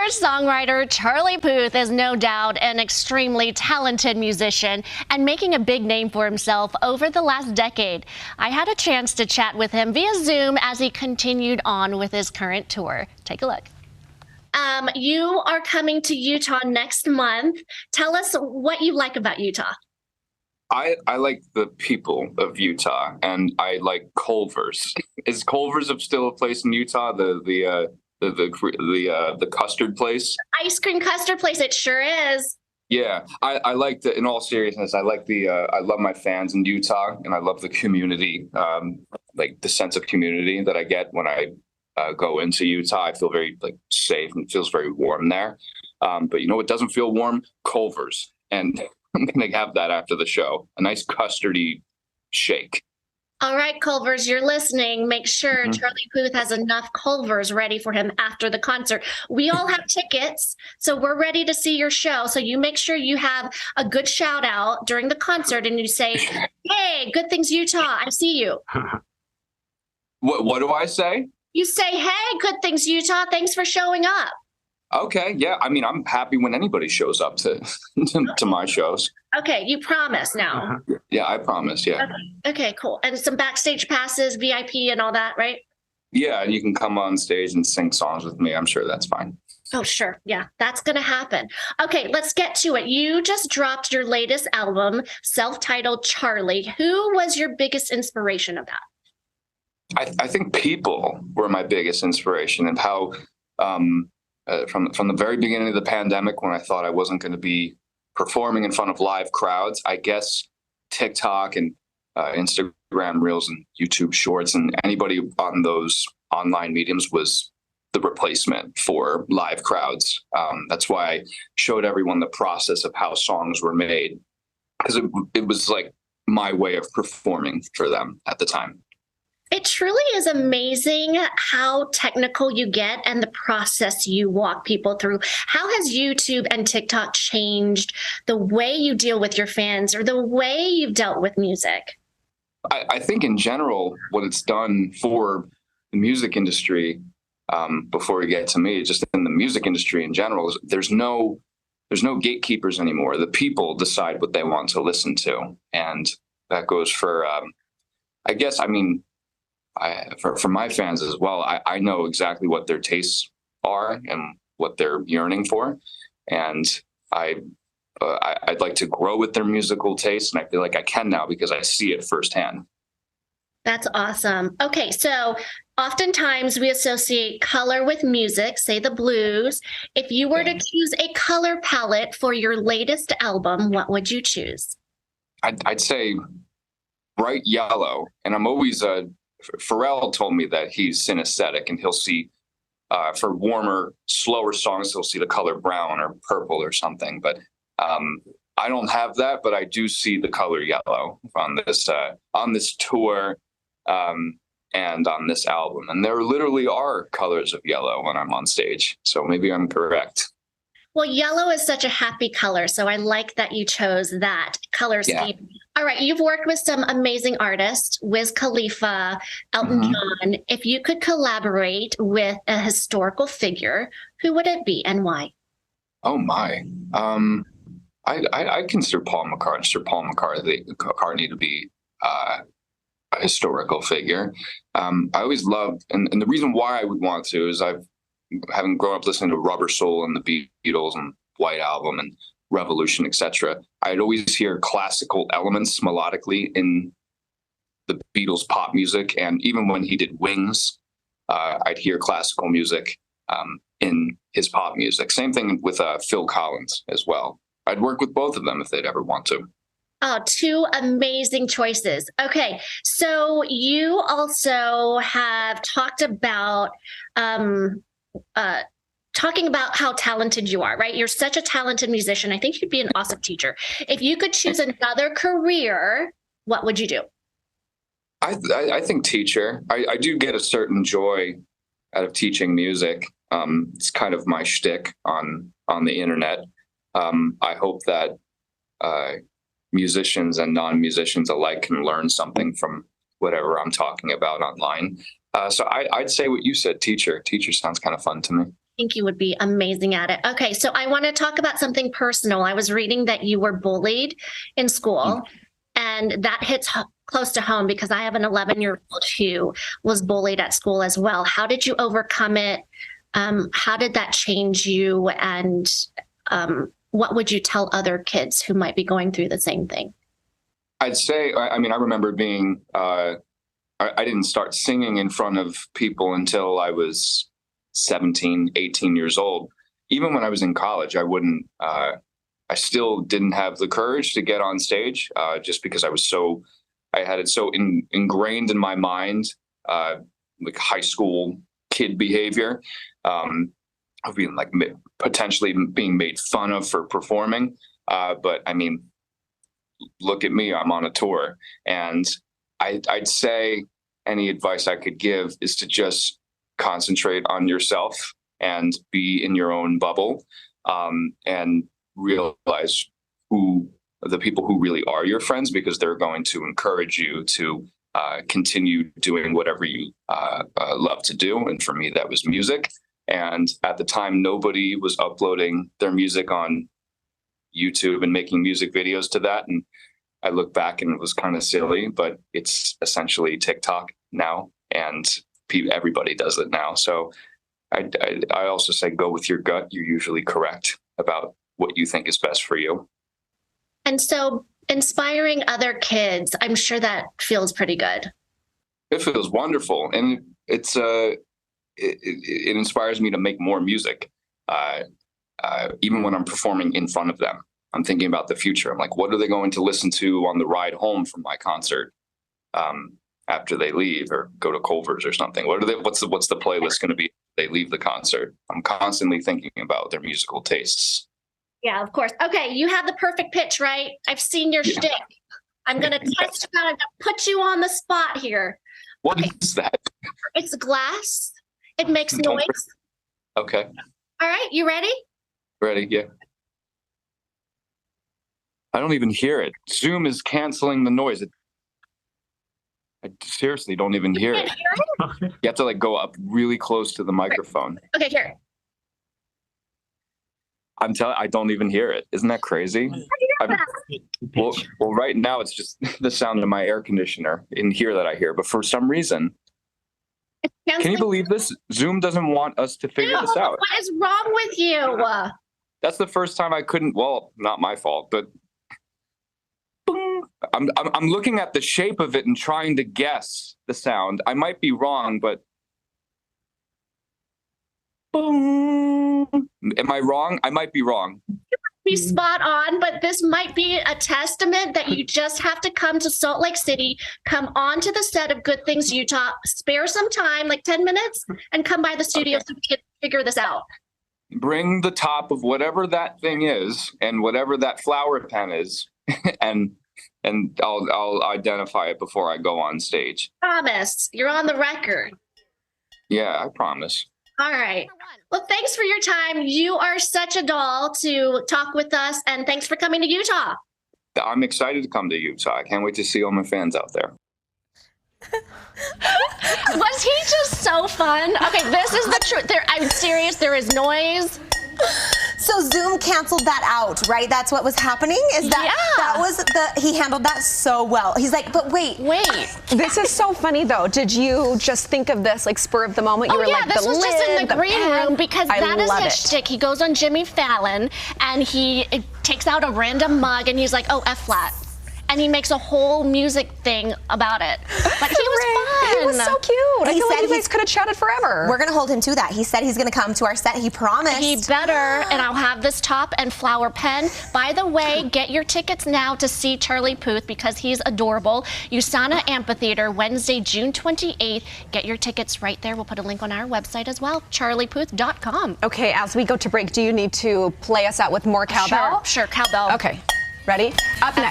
Singer-songwriter Charlie Puth is no doubt an extremely talented musician and making a big name for himself over the last decade. I had a chance to chat with him via Zoom as he continued on with his current tour. Take a look. You are coming to Utah next month. Tell us what you like about Utah. I like the people of Utah, and I like Culver's. Is Culver's still a place in Utah? The custard place? Ice cream custard place. It sure is. Yeah, I like the. In all seriousness, I like the. I love my fans in Utah, and I love the community. Like the sense of community that I get when I go into Utah. I feel very safe, and it feels very warm there. But you know what doesn't feel warm? Culver's. And I'm going to have that after the show. A nice custardy shake. All right, Culver's, you're listening. Make sure Charlie Puth has enough Culver's ready for him after the concert. We all have tickets, so we're ready to see your show. So you make sure you have a good shout out during the concert and you say, hey, Good Things Utah, I see you. What do I say? You say, hey, Good Things Utah, thanks for showing up. Okay, yeah. I mean, I'm happy when anybody shows up to to my shows. Okay, you promise now. Yeah, I promise, yeah. Okay, cool. And some backstage passes, VIP and all that, right? Yeah, and you can come on stage and sing songs with me. I'm sure that's fine. Oh, sure. Yeah, that's going to happen. Okay, let's get to it. You just dropped your latest album, self-titled Charlie. Who was your biggest inspiration of that? I think people were my biggest inspiration, and how from the very beginning of the pandemic, when I thought I wasn't going to be performing in front of live crowds, I guess TikTok and Instagram Reels and YouTube Shorts and anybody on those online mediums was the replacement for live crowds. That's why I showed everyone the process of how songs were made, because it was like my way of performing for them at the time. It truly is amazing how technical you get and the process you walk people through. How has YouTube and TikTok changed the way you deal with your fans or the way you've dealt with music? I think in general, what it's done for the music industry, before we get to me, just in the music industry in general, is there's no gatekeepers anymore. The people decide what they want to listen to. And that goes for, for my fans as well. I know exactly what their tastes are and what they're yearning for, and I'd like to grow with their musical tastes, and I feel like I can now because I see it firsthand. That's awesome. Okay, so oftentimes we associate color with music, say the blues. If you were to choose a color palette for your latest album, what would you choose? I'd say bright yellow, and I'm always Pharrell told me that he's synesthetic, and he'll see, for warmer, slower songs, he'll see the color brown or purple or something. But I don't have that, but I do see the color yellow on this tour and on this album. And there literally are colors of yellow when I'm on stage. So maybe I'm correct. Well, yellow is such a happy color, so I like that you chose that color scheme. Yeah. All right, you've worked with some amazing artists, Wiz Khalifa, Elton John. If you could collaborate with a historical figure, who would it be and why? Oh my, I consider Sir Paul McCartney to be a historical figure. I always loved, and the reason why I would want to is having grown up listening to Rubber Soul and the Beatles and White Album and Revolution, etc., I'd always hear classical elements melodically in the Beatles' pop music, and even when he did Wings, I'd hear classical music in his pop music. Same thing with Phil Collins as well. I'd work with both of them if they'd ever want to. Oh, two amazing choices. Okay, so you also have talked about how talented you are, right? You're such a talented musician. I think you'd be an awesome teacher. If you could choose another career, what would you do? I think teacher. I do get a certain joy out of teaching music. It's kind of my shtick on the internet. I hope that musicians and non-musicians alike can learn something from whatever I'm talking about online. So I'd say what you said, teacher. Teacher sounds kind of fun to me. think you would be amazing at it. Okay, so I want to talk about something personal. I was reading that you were bullied in school, and that hits close to home because I have an 11-year-old who was bullied at school as well. How did you overcome it? How did that change you? And what would you tell other kids who might be going through the same thing? I'd say, I mean, I remember being, I didn't start singing in front of people until I was 17, 18 years old. Even when I was in college, I still didn't have the courage to get on stage, just because I had it so ingrained in my mind, like high school kid behavior, of being like potentially being made fun of for performing. But I mean, look at me, I'm on a tour. And I'd say any advice I could give is to just concentrate on yourself and be in your own bubble, and realize who the people who really are your friends, because they're going to encourage you to continue doing whatever you love to do. And for me, that was music. And at the time, nobody was uploading their music on YouTube and making music videos to that. And I look back and it was kind of silly, but it's essentially TikTok now, and everybody does it now. So I also say go with your gut. You're usually correct about what you think is best for you. And so inspiring other kids, I'm sure that feels pretty good. It feels wonderful. And it inspires me to make more music. Even when I'm performing in front of them, I'm thinking about the future. I'm like, what are they going to listen to on the ride home from my concert, after they leave or go to Culver's or something? What's the playlist going to be if they leave the concert? I'm constantly thinking about their musical tastes. Yeah, of course. Okay, you have the perfect pitch, right? I've seen your shtick. I'm going to test you out. I'm going to put you on the spot here. What is that? It's glass. It makes noise. Okay. All right, you ready? Ready, yeah. I don't even hear it. Zoom is canceling the noise. I seriously don't even hear it. You have to like go up really close to the microphone. Okay, here. I don't even hear it. Isn't that crazy? Well, right now it's just the sound of my air conditioner in here that I hear. But for some reason, can you believe this? Zoom doesn't want us to figure this out. What is wrong with you? That's the first time I couldn't. Well, not my fault, but I'm looking at the shape of it and trying to guess the sound. I might be wrong, but boom. Am I wrong? I might be wrong. Be spot on, but this might be a testament that you just have to come to Salt Lake City, come onto the set of Good Things Utah, spare some time, like 10 minutes, and come by the studio so we can figure this out. Bring the top of whatever that thing is and whatever that flower pen is, and I'll identify it before I go on stage. Promise. You're on the record. Yeah, I promise. All right. Well, thanks for your time. You are such a doll to talk with us, and thanks for coming to Utah. I'm excited to come to Utah. I can't wait to see all my fans out there. Was he just so fun? Okay, this is the truth. I'm serious. There is noise. So Zoom canceled that out, right? That's what was happening? He handled that so well. He's like, but wait. This is so funny though. Did you just think of this like spur of the moment? You were like, this was just in the green room because that is his it. shtick. He goes on Jimmy Fallon and he takes out a random mug and he's like, oh, F flat. And he makes a whole music thing about it. But he was fun. He was so cute. I feel like you guys could have chatted forever. We're going to hold him to that. He said he's going to come to our set. He promised. He better, and I'll have this top and flower pen. By the way, get your tickets now to see Charlie Puth because he's adorable. USANA Amphitheater, Wednesday, June 28th. Get your tickets right there. We'll put a link on our website as well, charlieputh.com. Okay, as we go to break, do you need to play us out with more cowbell? Sure, cowbell. Okay, ready? Up next.